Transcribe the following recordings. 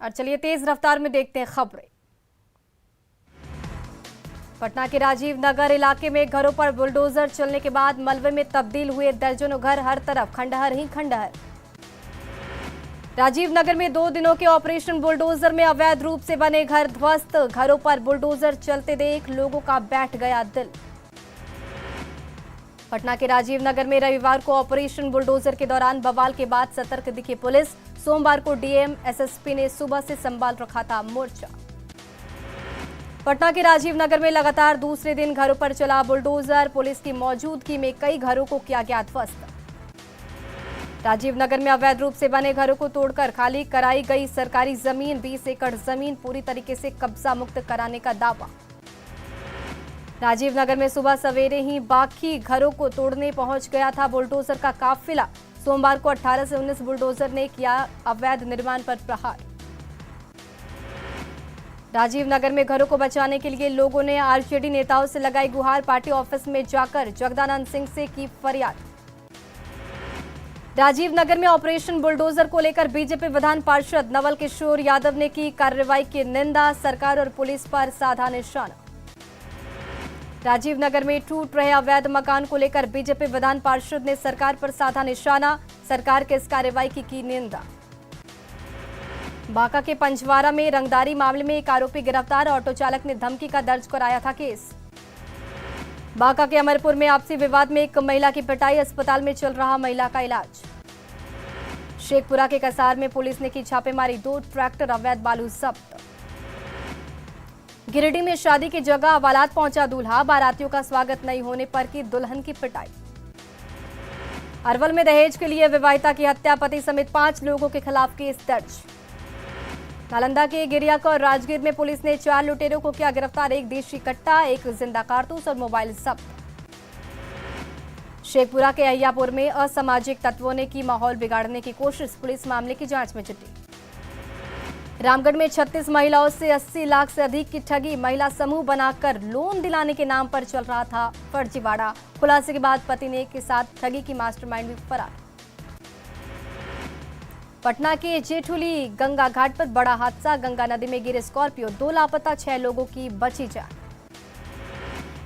और चलिए तेज रफ्तार में देखते हैं खबरें। पटना के राजीव नगर इलाके में घरों पर बुलडोजर चलने के बाद मलबे में तब्दील हुए दर्जनों घर, हर तरफ खंडहर ही खंडहर। राजीव नगर में 2 दिनों के ऑपरेशन बुलडोजर में अवैध रूप से बने घर ध्वस्त, घरों पर बुलडोजर चलते देख लोगों का बैठ गया दिल। पटना के राजीव नगर में रविवार को ऑपरेशन बुलडोजर के दौरान बवाल के बाद सतर्क दिखी पुलिस। सोमवार को डीएम एसएसपी ने सुबह से संभाल रखा था मोर्चा। पटना के राजीव नगर में लगातार दूसरे दिन घरों पर चला बुलडोजर, पुलिस की मौजूदगी में कई घरों को किया गया ध्वस्त। राजीव नगर में अवैध रूप से बने घरों को तोड़कर खाली कराई गई सरकारी जमीन, 20 एकड़ जमीन पूरी तरीके से कब्जा मुक्त कराने का दावा। राजीव नगर में सुबह सवेरे ही बाकी घरों को तोड़ने पहुंच गया था बुलडोजर का काफिला। सोमवार को 18 से 19 बुलडोजर ने किया अवैध निर्माण पर प्रहार। राजीव नगर में घरों को बचाने के लिए लोगों ने आरजेडी नेताओं से लगाई गुहार, पार्टी ऑफिस में जाकर जगदानंद सिंह से की फरियाद। राजीव नगर में ऑपरेशन बुलडोजर को लेकर बीजेपी विधान पार्षद नवल किशोर यादव ने की कार्रवाई की निंदा, सरकार और पुलिस पर साधा निशाना। राजीव नगर में टूट रहे अवैध मकान को लेकर बीजेपी विधान पार्षद ने सरकार पर साधा निशाना, सरकार के इस कार्रवाई की निंदा। बांका के पंचवारा में रंगदारी मामले में एक आरोपी गिरफ्तार, ऑटो चालक ने धमकी का दर्ज कराया था केस। बांका के अमरपुर में आपसी विवाद में एक महिला की पिटाई, अस्पताल में चल रहा महिला का इलाज। शेखपुरा के कसार में पुलिस ने की छापेमारी, 2 ट्रैक्टर अवैध बालू जब्त। गिरिडीह में शादी की जगह हवालात पहुंचा दूल्हा, बारातियों का स्वागत नहीं होने पर की दुल्हन की पिटाई। अरवल में दहेज के लिए विवाहिता की हत्या, पति समेत 5 लोगों के खिलाफ केस दर्ज। नालंदा के गिरियाका और राजगीर में पुलिस ने 4 लुटेरों को किया गिरफ्तार, 1 देशी कट्टा, 1 जिंदा कारतूस और मोबाइल जब्त। शेखपुरा के अहियापुर में असामाजिक तत्वों ने की माहौल बिगाड़ने की कोशिश, पुलिस मामले की जांच में जुटी। रामगढ़ में 36 महिलाओं से 80 लाख से अधिक की ठगी, महिला समूह बनाकर लोन दिलाने के नाम पर चल रहा था फर्जीवाड़ा। खुलासे के बाद पति ने के साथ ठगी की मास्टरमाइंड भी फरार। पटना के जेठुली गंगा घाट पर बड़ा हादसा, गंगा नदी में गिरे स्कॉर्पियो, 2 लापता, 6 लोगों की बची जान।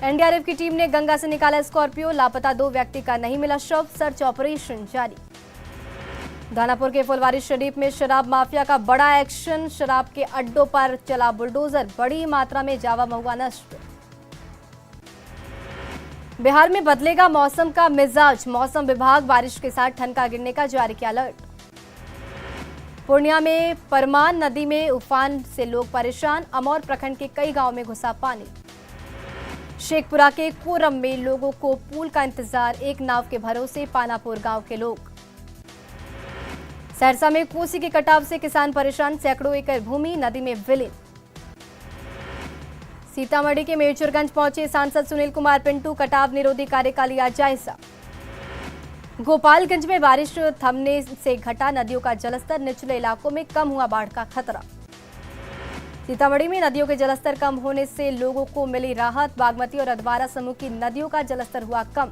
एनडीआरएफ की टीम ने गंगा से निकाला स्कॉर्पियो, लापता 2 व्यक्ति का नहीं मिला शव, सर्च ऑपरेशन जारी। दानापुर के फुलवारी शरीफ में शराब माफिया का बड़ा एक्शन, शराब के अड्डों पर चला बुलडोजर, बड़ी मात्रा में जावा महुआ नष्ट। बिहार में बदलेगा मौसम का मिजाज, मौसम विभाग बारिश के साथ ठनका गिरने का जारी किया अलर्ट। पूर्णिया में परमान नदी में उफान से लोग परेशान, अमौर प्रखंड के कई गांवों में घुसा पानी। शेखपुरा के कोरम में लोगों को पुल का इंतजार, एक नाव के भरोसे पानापुर गांव के लोग। सहरसा में कोसी के कटाव से किसान परेशान, सैकड़ों एकड़ भूमि नदी में विलीन। सीतामढ़ी के मेजरगंज पहुंचे सांसद सुनील कुमार पिंटू, कटाव निरोधी कार्य का लिया जायजा। गोपालगंज में बारिश थमने से घटा नदियों का जलस्तर, निचले इलाकों में कम हुआ बाढ़ का खतरा। सीतामढ़ी में नदियों के जलस्तर कम होने से लोगों को मिली राहत, बागमती और अधवारा समूह की नदियों का जलस्तर हुआ कम।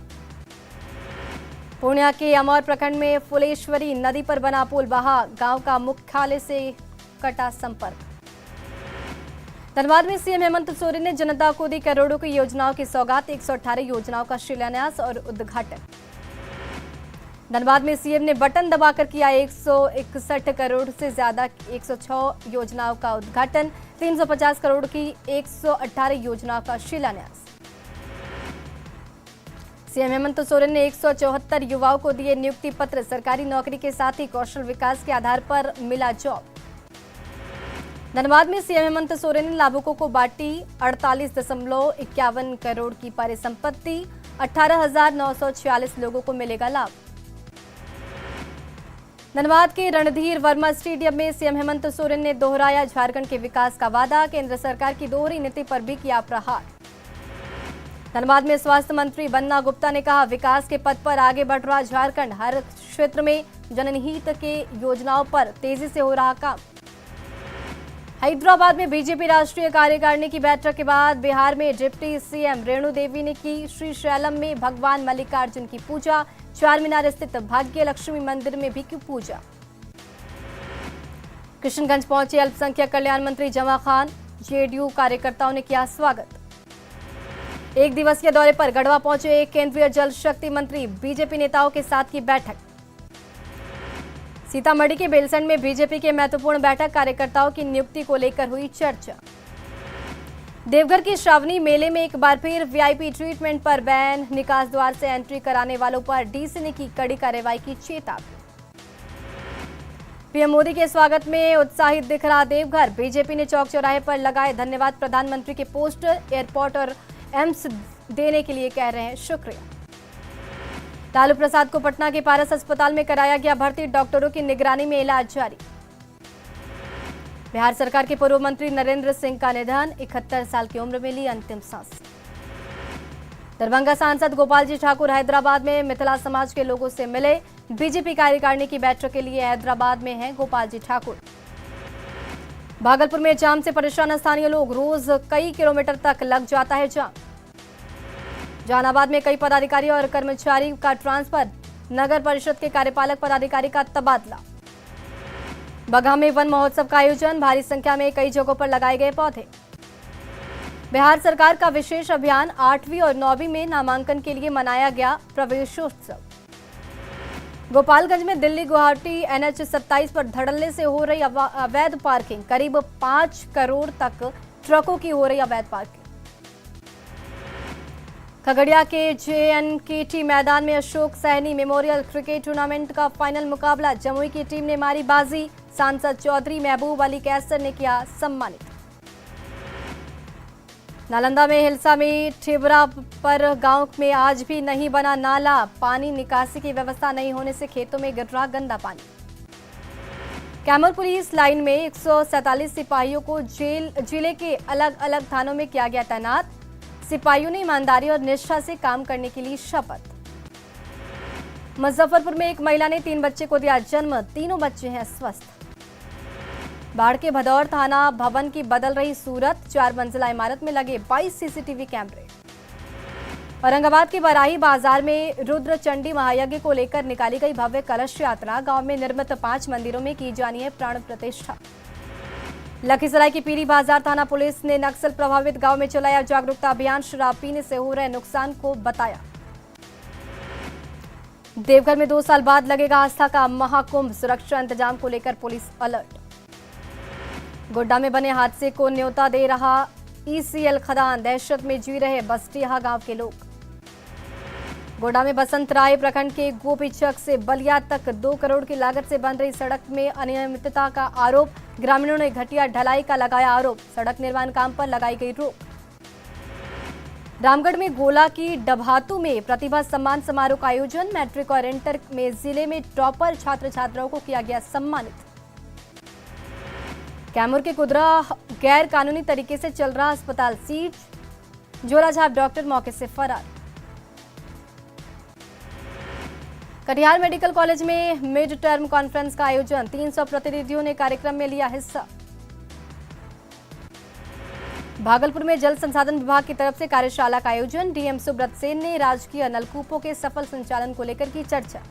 पूर्णिया के अमौर प्रखंड में फुलेश्वरी नदी पर बना पुल बहा, गांव का मुख्यालय से कटा संपर्क। धनबाद में सीएम हेमंत सोरेन ने जनता को दी करोड़ों की योजनाओं की सौगात, 118 योजनाओं का शिलान्यास और उद्घाटन। धनबाद में सीएम ने बटन दबाकर किया 161 करोड़ से ज्यादा 106 योजनाओं का उद्घाटन, 350 करोड़ की 118 योजनाओं का शिलान्यास। सीएम हेमंत सोरेन ने 174 युवाओं को दिए नियुक्ति पत्र, सरकारी नौकरी के साथ ही कौशल विकास के आधार पर मिला जॉब। धनबाद में सीएम हेमंत सोरेन ने लाभुकों को बांटी 48.51 करोड़ की परिसंपत्ति, 18,946 लोगों को मिलेगा लाभ। धनबाद के रणधीर वर्मा स्टेडियम में सीएम हेमंत सोरेन ने दोहराया झारखंड के विकास का वादा, केंद्र सरकार की दोहरी नीति पर भी किया प्रहार। धनबाद में स्वास्थ्य मंत्री बन्ना गुप्ता ने कहा, विकास के पथ पर आगे बढ़ रहा झारखंड, हर क्षेत्र में जनहित के योजनाओं पर तेजी से हो रहा काम। हैदराबाद में बीजेपी राष्ट्रीय कार्यकारिणी की बैठक के बाद बिहार में डिप्टी सीएम रेणु देवी ने की श्रीशैलम में भगवान मल्लिकार्जुन की पूजा, चार मीनार स्थित भाग्य लक्ष्मी मंदिर में भी की पूजा। किशनगंज पहुंचे अल्पसंख्यक कल्याण मंत्री जमा खान, जेडीयू कार्यकर्ताओं ने किया स्वागत। एक दिवसीय दौरे पर गढ़वा पहुंचे केंद्रीय जल शक्ति मंत्री, बीजेपी नेताओं के साथ की बैठक। सीतामढ़ी के बेलसंड में बीजेपी के महत्वपूर्ण बैठक, कार्यकर्ताओं की नियुक्ति को लेकर हुई चर्चा। देवघर की श्रावणी मेले में एक बार फिर वीआईपी ट्रीटमेंट पर बैन, निकास द्वार से एंट्री कराने वालों पर डीसी ने की कड़ी कार्रवाई की चेतावनी। पीएम मोदी के स्वागत में उत्साहित दिख रहा देवघर, बीजेपी ने चौक चौराहे पर लगाए धन्यवाद प्रधानमंत्री के पोस्टर, एयरपोर्ट और एम्स देने के लिए कह रहे हैं शुक्रिया। लालू प्रसाद को पटना के पारस अस्पताल में कराया गया भर्ती, डॉक्टरों की निगरानी में इलाज जारी। बिहार सरकार के पूर्व मंत्री नरेंद्र सिंह का निधन, 71 साल की उम्र में ली अंतिम सांस। दरभंगा सांसद गोपाल जी ठाकुर हैदराबाद में मिथिला समाज के लोगों से मिले, बीजेपी कार्यकारिणी की बैठक के लिए हैदराबाद में हैं गोपाल जी ठाकुर। भागलपुर में जाम से परेशान स्थानीय लोग, रोज कई किलोमीटर तक लग जाता है जाम। जहानाबाद में कई पदाधिकारी और कर्मचारी का ट्रांसफर, नगर परिषद के कार्यपालक पदाधिकारी का तबादला। बगहा में वन महोत्सव का आयोजन, भारी संख्या में कई जगहों पर लगाए गए पौधे। बिहार सरकार का विशेष अभियान, 8वीं और 9वीं में नामांकन के लिए मनाया गया प्रवेशोत्सव। गोपालगंज में दिल्ली गुवाहाटी NH 27 पर धड़ल्ले से हो रही अवैध पार्किंग, करीब 5 करोड़ तक ट्रकों की हो रही अवैध पार्किंग। खगड़िया के JNKT मैदान में Ashok Sahni memorial cricket tournament का फाइनल मुकाबला, जमुई की टीम ने मारी बाजी, सांसद चौधरी महबूब अली कैसर ने किया सम्मानित। नालंदा में हिलसा में ठेबरा पर गांव में आज भी नहीं बना नाला, पानी निकासी की व्यवस्था नहीं होने से खेतों में गिर रहा गंदा पानी। कैमूर पुलिस लाइन में 147 सिपाहियों को जिले के अलग अलग थानों में किया गया तैनात, सिपाहियों ने ईमानदारी और निष्ठा से काम करने के लिए शपथ। मुजफ्फरपुर में एक महिला ने 3 बच्चे को दिया जन्म, तीनों बच्चे हैं स्वस्थ। बाढ़ के भदौर थाना भवन की बदल रही सूरत, 4 मंजिला इमारत में लगे 22 सीसीटीवी कैमरे। औरंगाबाद के बराही बाजार में रुद्र चंडी महायज्ञ को लेकर निकाली गई भव्य कलश यात्रा, गांव में निर्मित 5 मंदिरों में की जानी है प्राण प्रतिष्ठा। लखीसराय की पीरी बाजार थाना पुलिस ने नक्सल प्रभावित गांव में चलाया जागरूकता अभियान, शराब पीने से हो रहे नुकसान को बताया। देवघर में 2 साल बाद लगेगा आस्था का महाकुंभ, सुरक्षा इंतजाम को लेकर पुलिस अलर्ट। गोड्डा में बने हादसे को न्योता दे रहा ECL खदान, दहशत में जी रहे बस्टिया गांव के लोग। गोड्डा में बसंत राय प्रखंड के गोपीचक से बलिया तक 2 करोड़ की लागत से बन रही सड़क में अनियमितता का आरोप, ग्रामीणों ने घटिया ढलाई का लगाया आरोप, सड़क निर्माण काम पर लगाई गई रोक। रामगढ़ में गोला की डभातू में प्रतिभा सम्मान समारोह का आयोजन, मैट्रिक और इंटर में जिले में टॉपर छात्र छात्राओं को किया गया सम्मानित। कैमूर के कुदरा गैर कानूनी तरीके से चल रहा अस्पताल सीज, झोलाछाप डॉक्टर मौके से फरार। कटिहार मेडिकल कॉलेज में मिड टर्म कॉन्फ्रेंस का आयोजन, 300 प्रतिनिधियों ने कार्यक्रम में लिया हिस्सा। भागलपुर में जल संसाधन विभाग की तरफ से कार्यशाला का आयोजन, डीएम सुब्रत सेन ने राजकीय नलकूपों के सफल संचालन को लेकर की चर्चा।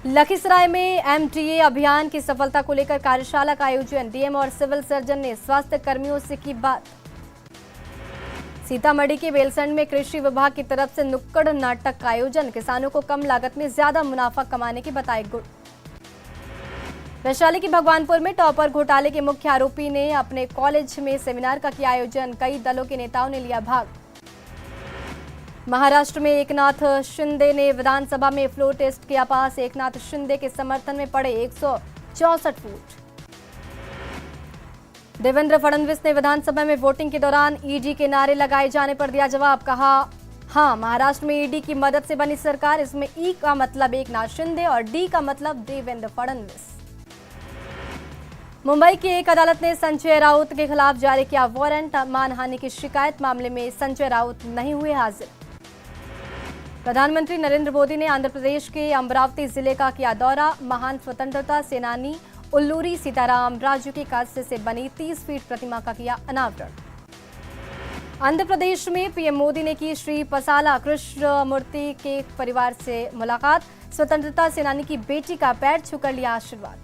लखीसराय में MTA अभियान की सफलता को लेकर कार्यशाला का आयोजन, डीएम और सिविल सर्जन ने स्वास्थ्य कर्मियों से की बात। सीतामढ़ी के बेलसंड में कृषि विभाग की तरफ से नुक्कड़ नाटक का आयोजन, किसानों को कम लागत में ज्यादा मुनाफा कमाने के बताए गुर। वैशाली के भगवानपुर में टॉपर घोटाले के मुख्य आरोपी ने अपने कॉलेज में सेमिनार का किया आयोजन, कई दलों के नेताओं ने लिया भाग। महाराष्ट्र में एकनाथ शिंदे ने विधानसभा में फ्लोर टेस्ट किया पास, एकनाथ शिंदे के समर्थन में पड़े 164 वोट। देवेंद्र फडणवीस ने विधानसभा में वोटिंग के दौरान ईडी के नारे लगाए जाने पर दिया जवाब, कहा हां, महाराष्ट्र में ईडी की मदद से बनी सरकार, इसमें ई का मतलब एकनाथ शिंदे और डी का मतलब देवेंद्र फडणवीस। मुंबई की एक अदालत ने संजय राउत के खिलाफ जारी किया वारंट, मानहानि की शिकायत मामले में संजय राउत नहीं हुए हाजिर। प्रधानमंत्री नरेंद्र मोदी ने आंध्र प्रदेश के अमरावती जिले का किया दौरा, महान स्वतंत्रता सेनानी उल्लूरी सीताराम राजू के कांस्य से बनी 30 फीट प्रतिमा का किया अनावरण। आंध्र प्रदेश में पीएम मोदी ने की श्री पसाला कृष्ण मूर्ति के परिवार से मुलाकात, स्वतंत्रता सेनानी की बेटी का पैर छूकर लिया आशीर्वाद।